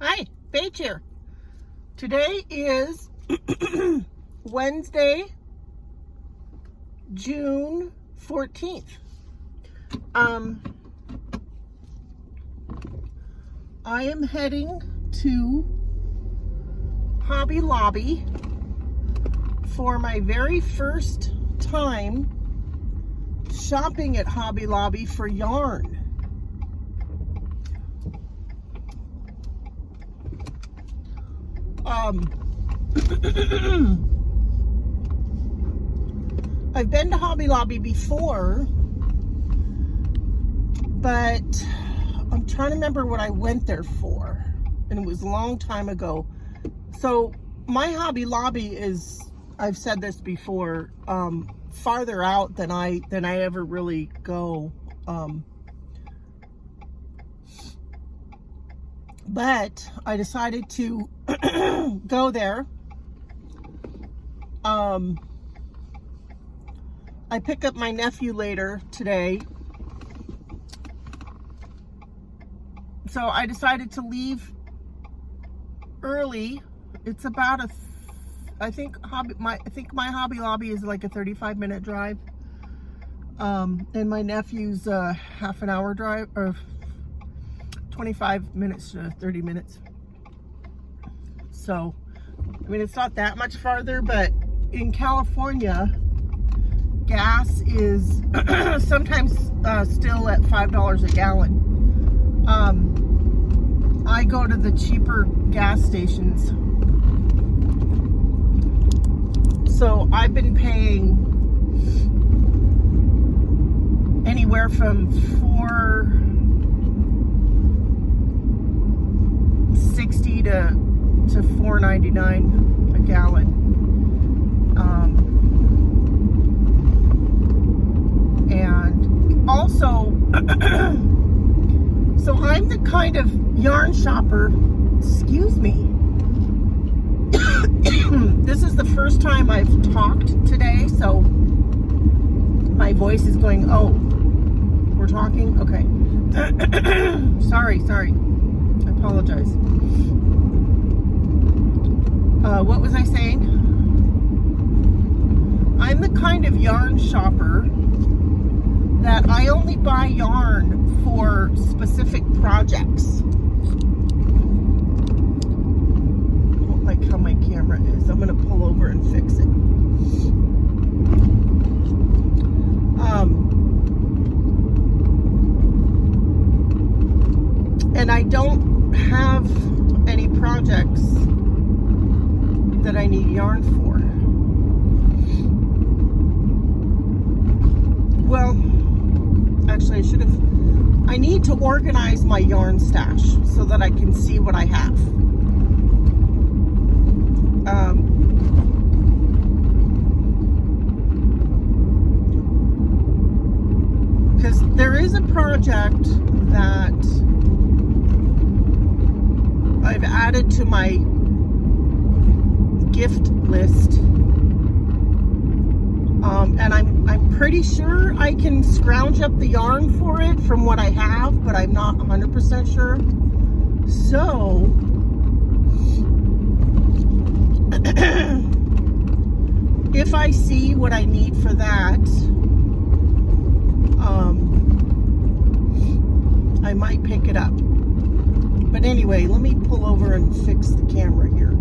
Hi, Paige here. Today is Wednesday, June 14th. I am heading to Hobby Lobby for my very first time shopping at Hobby Lobby for yarn. I've been to Hobby Lobby before, but I'm trying to remember what I went there for, and it was a long time ago. So my Hobby Lobby is, I've said this before, farther out than I ever really go. But I decided to go there. I pick up my nephew later today. So I decided to leave early. It's about I think my Hobby Lobby is like a 35-minute drive. And my nephew's a half an hour drive, or 25 minutes to 30 minutes. So, I mean, it's not that much farther, but in California, gas is sometimes still at $5 a gallon. I go to the cheaper gas stations. So I've been paying anywhere from $4.60 to $4.99 a gallon. And also, so I'm the kind of yarn shopper, excuse me. This is the first time I've talked today, so my voice is going, oh, we're talking? Okay. Sorry. I apologize. What was I saying? I'm the kind of yarn shopper that I only buy yarn for specific projects. I don't like how my camera is. I'm going to pull over and fix it. And I don't have any projects that I need yarn for. Well, actually I need to organize my yarn stash so that I can see what I have. Because there is a project that I've added to my gift list, and I'm pretty sure I can scrounge up the yarn for it from what I have, but I'm not 100% sure. So if I see what I need for that, I might pick it up. But anyway, let me pull over and fix the camera here.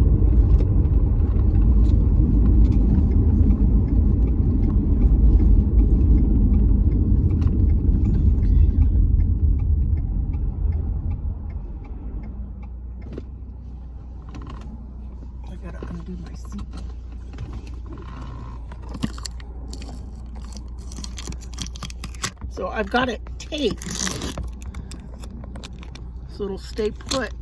I gotta undo my seatbelt. So I've got it taped so it'll stay put.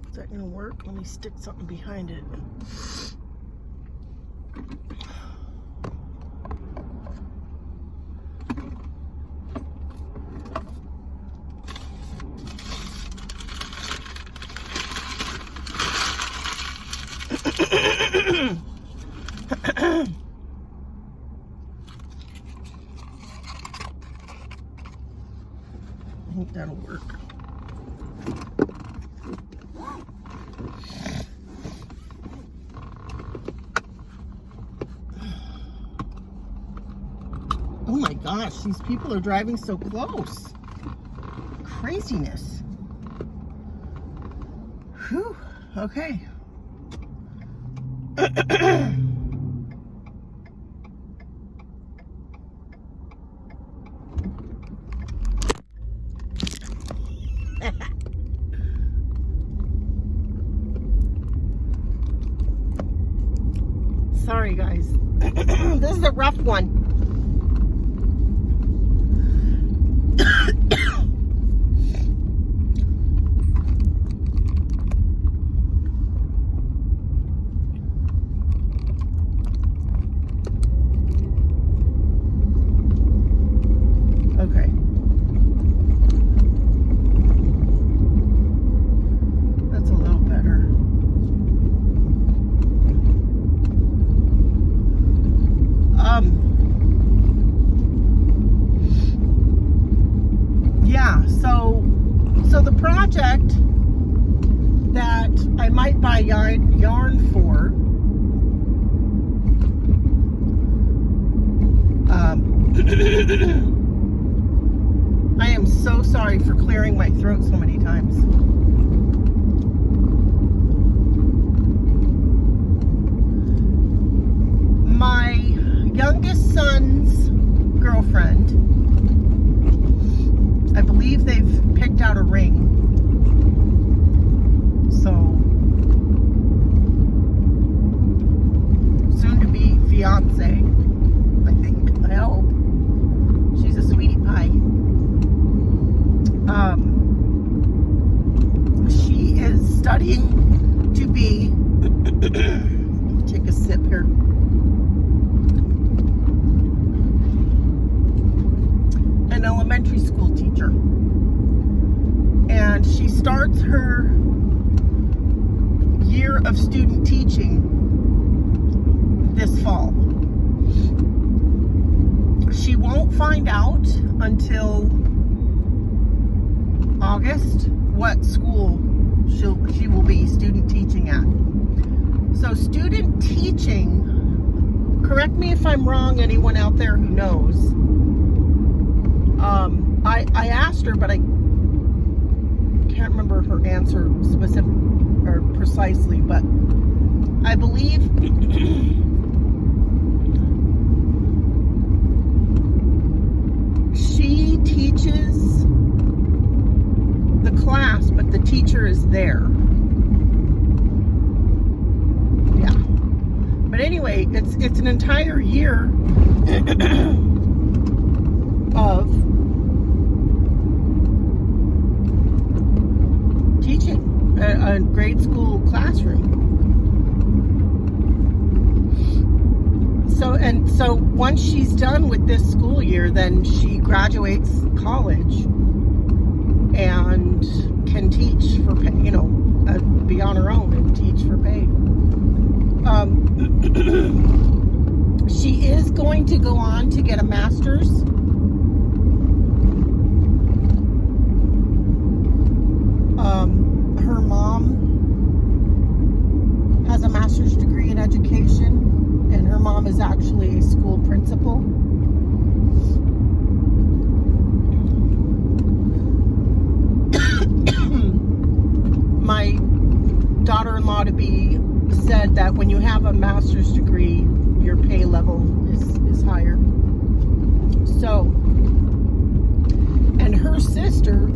Is that gonna work? Let me stick something behind it. hope that'll work. Oh my gosh, these people are driving so close. Craziness. Whew, okay. Sorry guys. This is a rough one. Okay. That's a little better. Yeah, so the project that I might buy yarn for, I am so sorry for clearing my throat so many times. My youngest son's girlfriend, I believe they've picked out a ring. So, soon to be fiance, I think. I hope. She's a sweetie pie. She is studying to be, take a sip here. An elementary school teacher. And she starts her year of student teaching this fall. She won't find out until August what school she will be student teaching at. So student teaching, correct me if I'm wrong, anyone out there who knows. I asked her, but I can't remember her answer specific or precisely, but I believe she teaches the class, but the teacher is there. Yeah. But anyway, it's an entire year of teaching a grade school classroom. So once she's done with this school year, then she graduates college and can teach for pay, you know, be on her own and teach for pay. She is going to go on to get a master's. Her mom has a master's degree in education, and her mom is actually a school principal. My daughter-in-law to be said that when you have a master's degree, your pay level is higher. So, and her sister,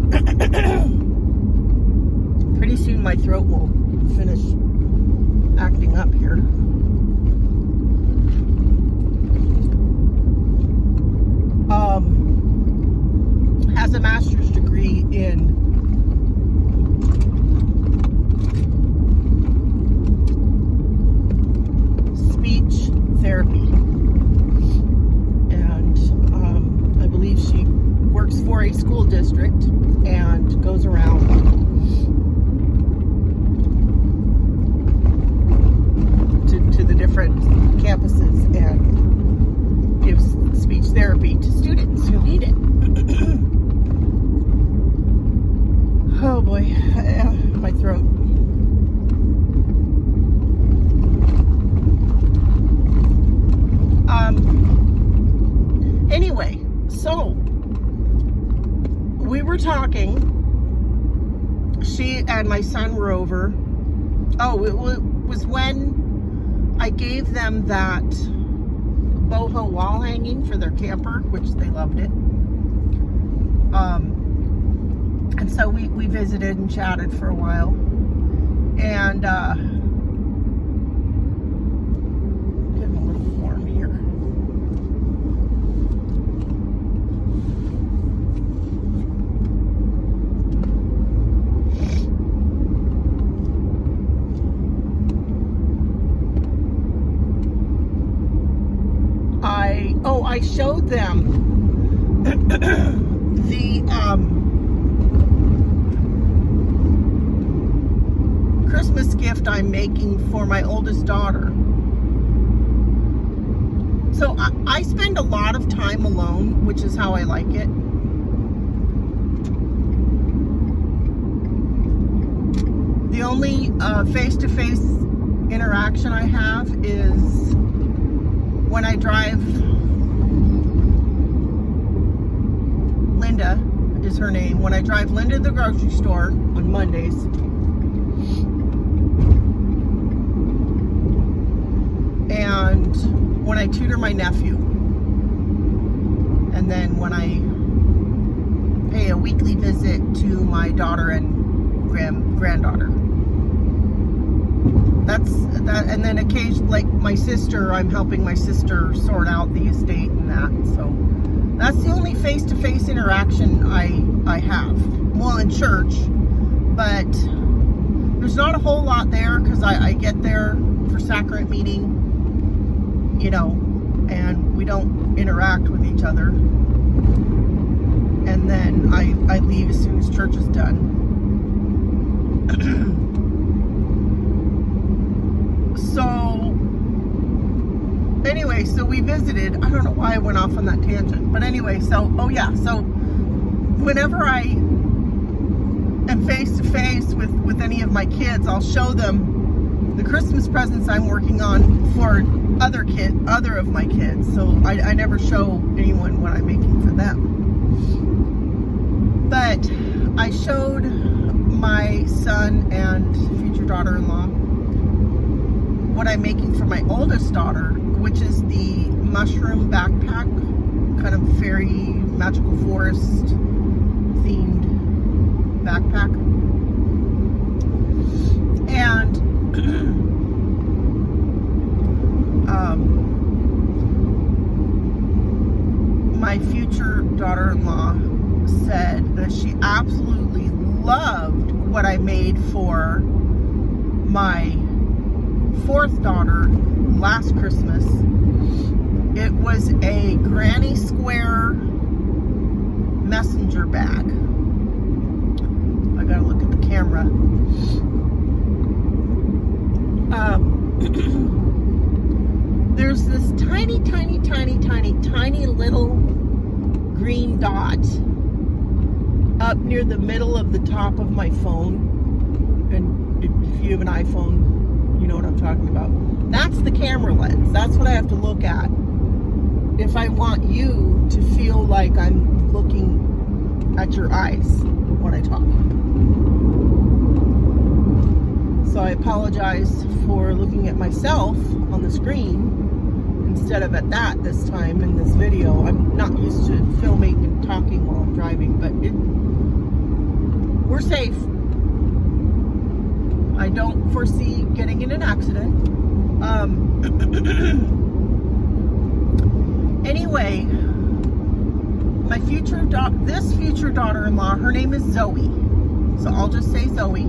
pretty soon my throat will finish acting up here. Has a master's degree in speech therapy, and I believe she works for a school district and goes around to the different campuses and gives speech therapy to students who need it. throat. Anyway, so we were talking. She and my son were over. Oh, it was when I gave them that boho wall hanging for their camper, which they loved it. And so we visited and chatted for a while. And getting a little warm here. I showed them the Christmas gift I'm making for my oldest daughter. So I spend a lot of time alone, which is how I like it. The only face-to-face interaction I have is when I drive. Linda is her name. When I drive Linda to the grocery store on Mondays, and when I tutor my nephew, and then when I pay a weekly visit to my daughter and granddaughter. That's that. And then occasionally, like my sister, I'm helping my sister sort out the estate and that. So that's the only face-to-face interaction I have. Well, in church, but there's not a whole lot there because I get there for sacrament meeting, you know, and we don't interact with each other. And then I leave as soon as church is done. So anyway, so we visited. I don't know why I went off on that tangent, but anyway, so oh yeah, so whenever I am face to face with any of my kids, I'll show them the Christmas presents I'm working on for other of my kids. So I never show anyone what I'm making for them. But I showed my son and future daughter-in-law what I'm making for my oldest daughter, which is the mushroom backpack, kind of fairy magical forest themed backpack. And my future daughter-in-law said that she absolutely loved what I made for my fourth daughter last Christmas. It was a granny square messenger bag. I gotta look at the camera. There's this tiny little green dot up near the middle of the top of my phone. And if you have an iPhone, you know what I'm talking about. That's the camera lens. That's what I have to look at if I want you to feel like I'm looking at your eyes when I talk. So I apologize for looking at myself on the screen instead of at that this time in this video. I'm not used to filming and talking while I'm driving, but we're safe. I don't foresee getting in an accident. Anyway, my this future daughter-in-law, her name is Zoe. So I'll just say Zoe.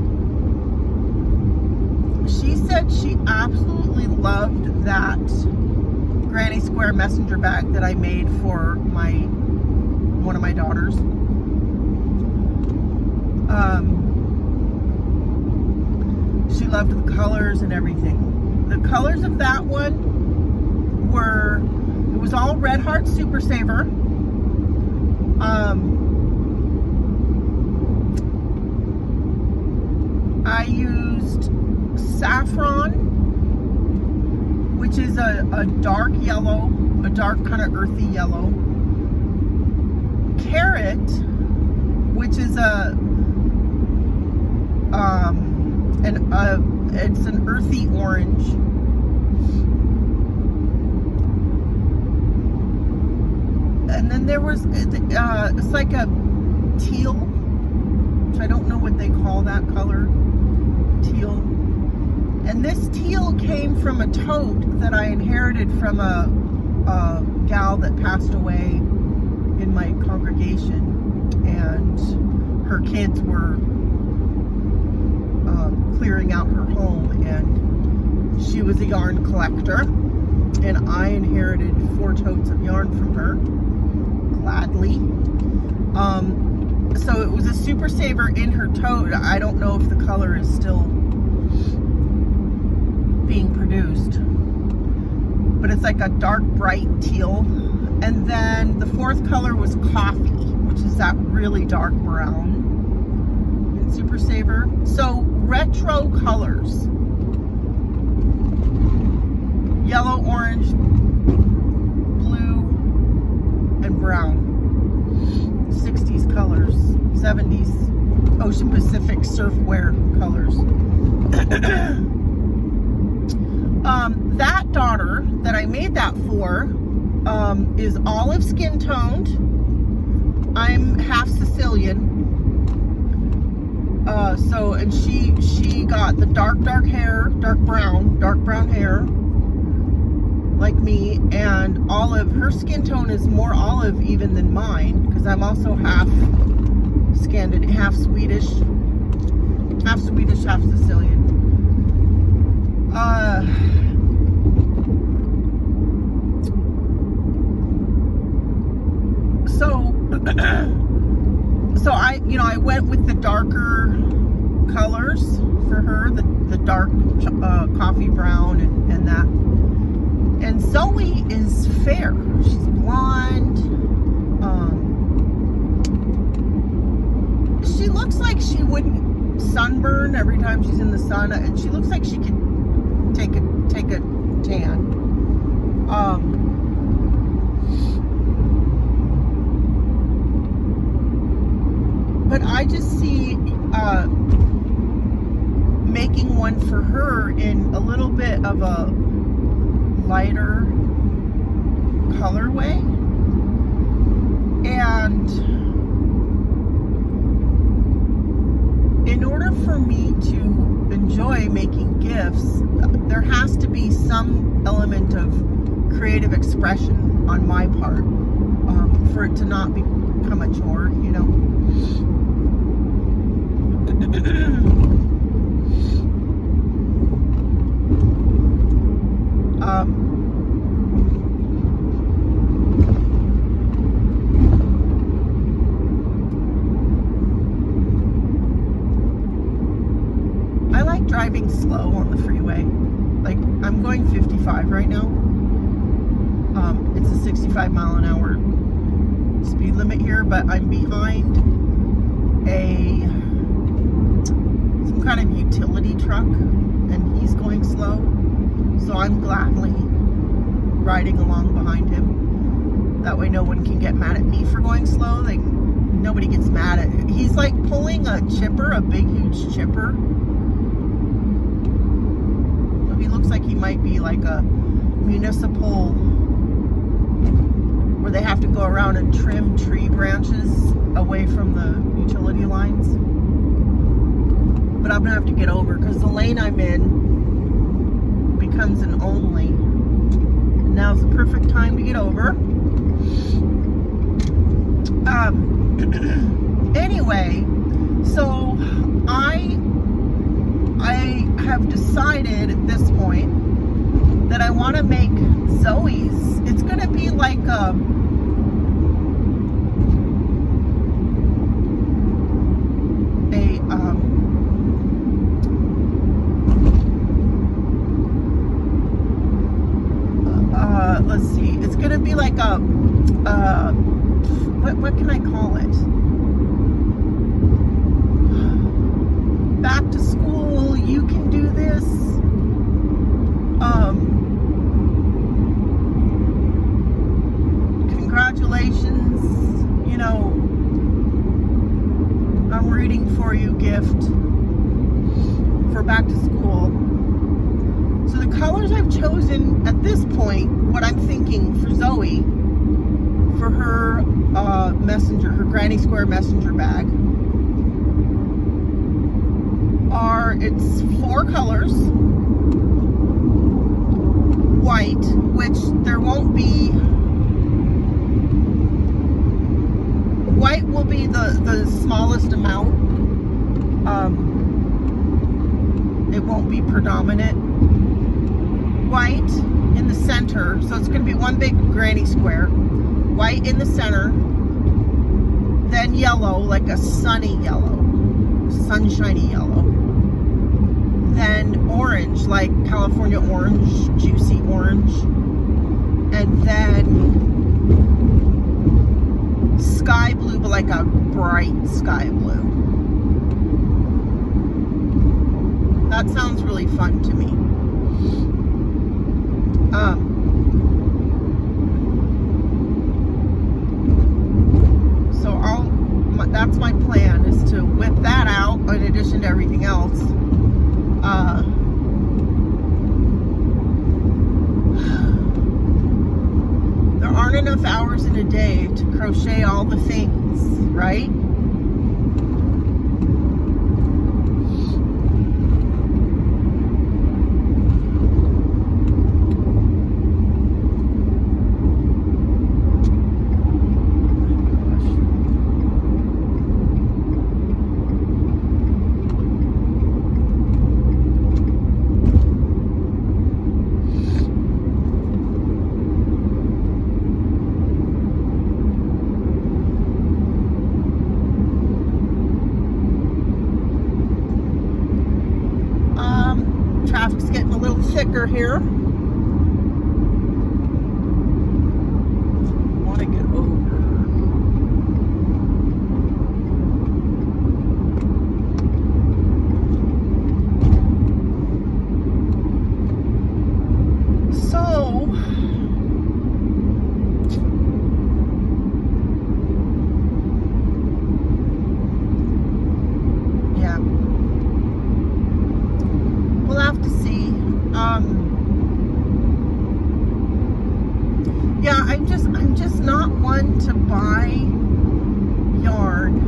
She said she absolutely loved that granny square messenger bag that I made for one of my daughters. She loved the colors and everything. The colors of that one it was all Red Heart Super Saver. I used saffron, which is a dark yellow, a dark kind of earthy yellow. Carrot, which is it's an earthy orange. And then there was it's like a teal, which I don't know what they call that color. Teal. And this teal came from a tote that I inherited from a gal that passed away in my congregation, and her kids were clearing out her home, and she was a yarn collector, and I inherited 4 totes of yarn from her gladly. So it was a super saver in her tote. I don't know if the color is still being produced, but it's like a dark bright teal. And then the 4th color was coffee, which is that really dark brown in Super Saver. So retro colors: yellow, orange, blue, and brown. 60s colors, 70s Ocean Pacific surfwear colors. That daughter that I made that for is olive skin toned. I'm half Sicilian. And she got the dark hair, dark brown hair, like me, and olive. Her skin tone is more olive even than mine, because I'm also half Scandinavian, half Swedish, half Sicilian. So I went with the darker colors for her, the dark coffee brown and that. And Zoe is fair. She's blonde. She looks like she wouldn't sunburn every time she's in the sun, and she looks like she could take a tan. But I just see making one for her in a little bit of a lighter colorway. And in order for me to enjoy making gifts, there has to be some element of creative expression on my part, for it to not become a chore, you know. I like driving slow on the freeway. Like, I'm going 55 right now. It's a 65 mile an hour speed limit here, but I'm behind some kind of utility truck, and he's going slow, so I'm gladly riding along behind him. That way no one can get mad at me for going slow. Like, nobody gets mad at it. He's like pulling a chipper, a big huge chipper. So he looks like he might be like a municipal, where they have to go around and trim tree branches away from the utility lines. But I'm gonna have to get over, because the lane I'm in becomes an only. And now's the perfect time to get over. Anyway, so I have decided at this point that I want to make Zoe's. It's gonna be like let's see, it's gonna be like a what can I call it? back to school, you can do this. Congratulations, you know, I'm rooting for you gift for back to school. So the colors I've chosen at this point, what I'm thinking for Zoe, for her messenger, her granny square messenger bag, it's 4 colors. White, which there won't be, white will be the smallest amount. It won't be predominant. White in the center, so it's going to be one big granny square. White in the center, then yellow, like a sunny yellow, sunshiny yellow. Then orange, like California orange, juicy orange. And then sky blue, but like a bright sky blue. That sounds really fun to me. So that's my plan, is to whip that out in addition to everything else. There aren't enough hours in a day to crochet all the things, right? Traffic's getting a little thicker here. Want to get over. So, yeah. We'll have to see. Yeah, I'm just not one to buy yarn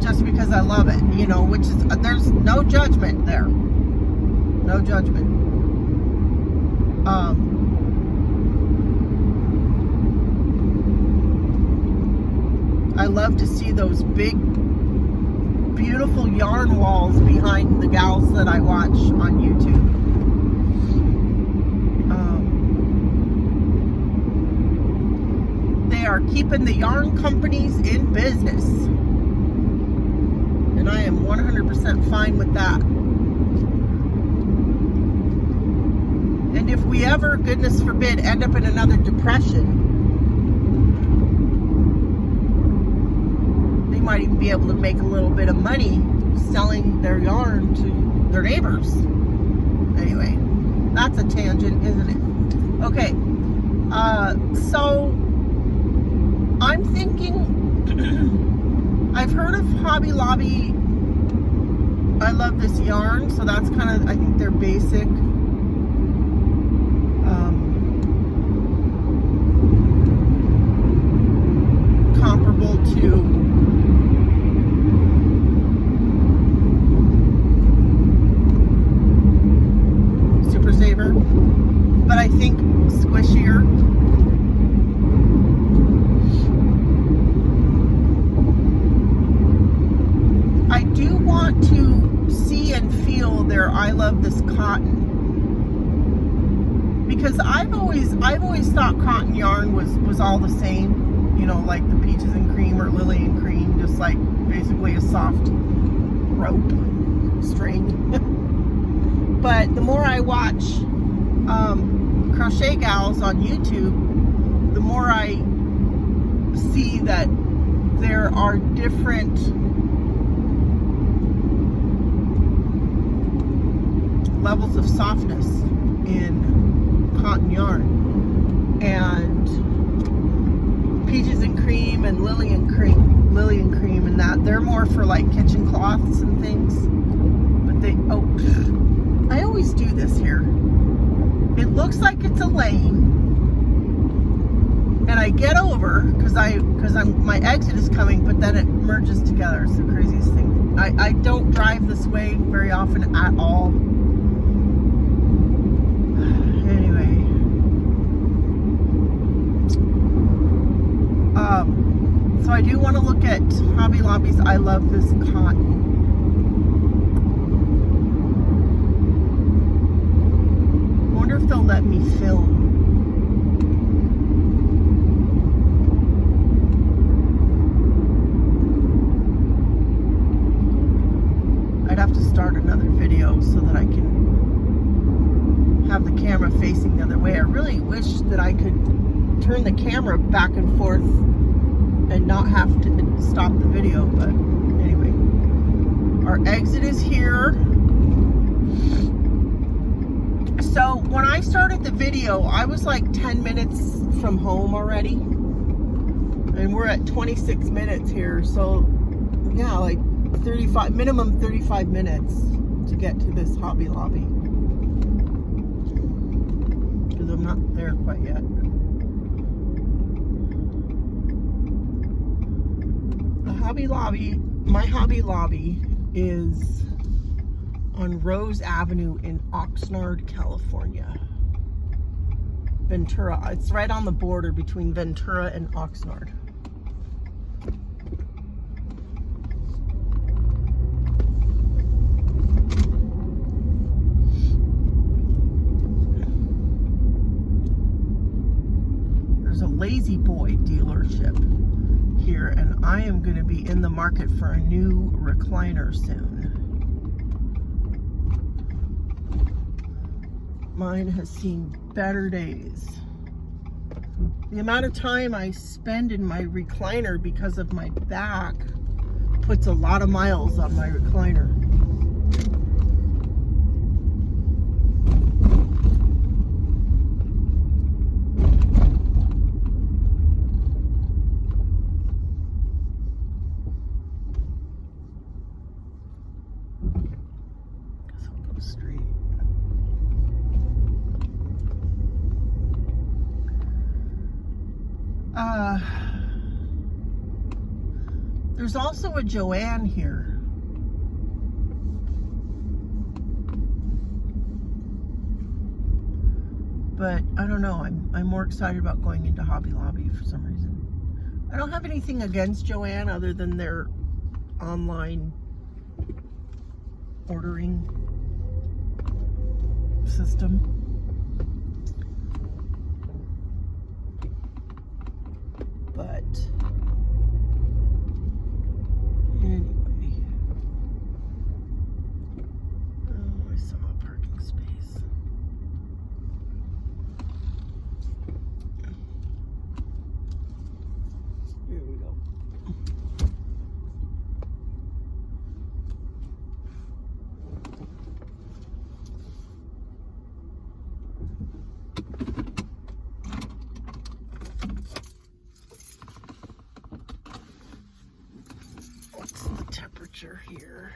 just because I love it, you know, which is, there's no judgment there. No judgment. I love to see those big, beautiful yarn walls behind the gals that I watch on YouTube. They are keeping the yarn companies in business, and I am 100% fine with that. And if we ever, goodness forbid, end up in another depression, might even be able to make a little bit of money selling their yarn to their neighbors. Anyway, that's a tangent, isn't it? Okay, so I'm thinking, I've heard of Hobby Lobby. I love this yarn, so that's kind of, I think they're basic. Comparable to but I think squishier. I do want to see and feel their I love this cotton, because I've always thought cotton yarn was all the same, you know, like the peaches and cream or lily and cream, just like basically a soft rope string. But the more I watch crochet gals on YouTube, the more I see that there are different levels of softness in cotton yarn. And Peaches and Cream and Lily and Cream and that, they're more for like kitchen cloths and things. But they, oh, I always do this here. It looks like it's a lane, and I get over because my exit is coming, but then it merges together. It's the craziest thing. I don't drive this way very often at all. Anyway, so I do want to look at Hobby Lobby's I Love This Cotton. I wonder if they'll let me film. I'd have to start another video so that I can have the camera facing the other way. I really wish that I could turn the camera back and forth and not have to stop the video, but anyway. Our exit is here. So when I started the video, I was like 10 minutes from home already. And we're at 26 minutes here. So yeah, like 35, minimum 35 minutes to get to this Hobby Lobby. Because I'm not there quite yet. The Hobby Lobby, my Hobby Lobby is on Rose Avenue in Oxnard, California. Ventura. It's right on the border between Ventura and Oxnard. There's a Lazy Boy dealership here, and I am going to be in the market for a new recliner soon. Mine has seen better days. The amount of time I spend in my recliner because of my back puts a lot of miles on my recliner. Guess I'll go straight. There's also a Joanne here. But I don't know, I'm more excited about going into Hobby Lobby for some reason. I don't have anything against Joanne other than their online ordering system. But anyway, oh, I saw a parking space. Here we go. Temperature here.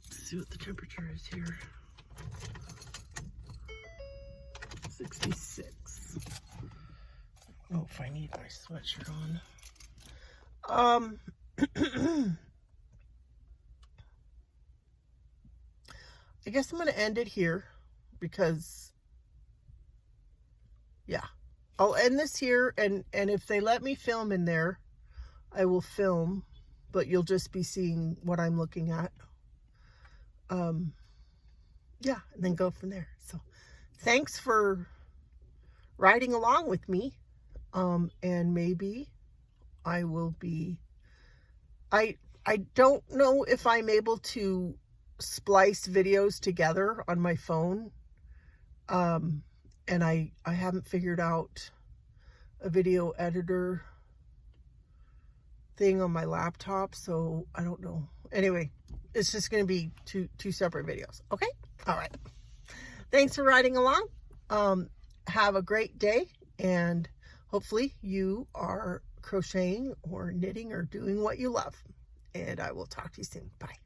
Let's see what the temperature is here. 66. Oh, if I need my sweatshirt on. I guess I'm going to end it here because, yeah, I'll end this here, and if they let me film in there, I will film, but you'll just be seeing what I'm looking at. Yeah, and then go from there. So thanks for riding along with me. And maybe I will be, I don't know if I'm able to splice videos together on my phone. And I haven't figured out a video editor thing on my laptop, so I don't know. Anyway, it's just going to be two separate videos. Okay? All right. Thanks for riding along. Have a great day, and hopefully you are crocheting or knitting or doing what you love. And I will talk to you soon. Bye.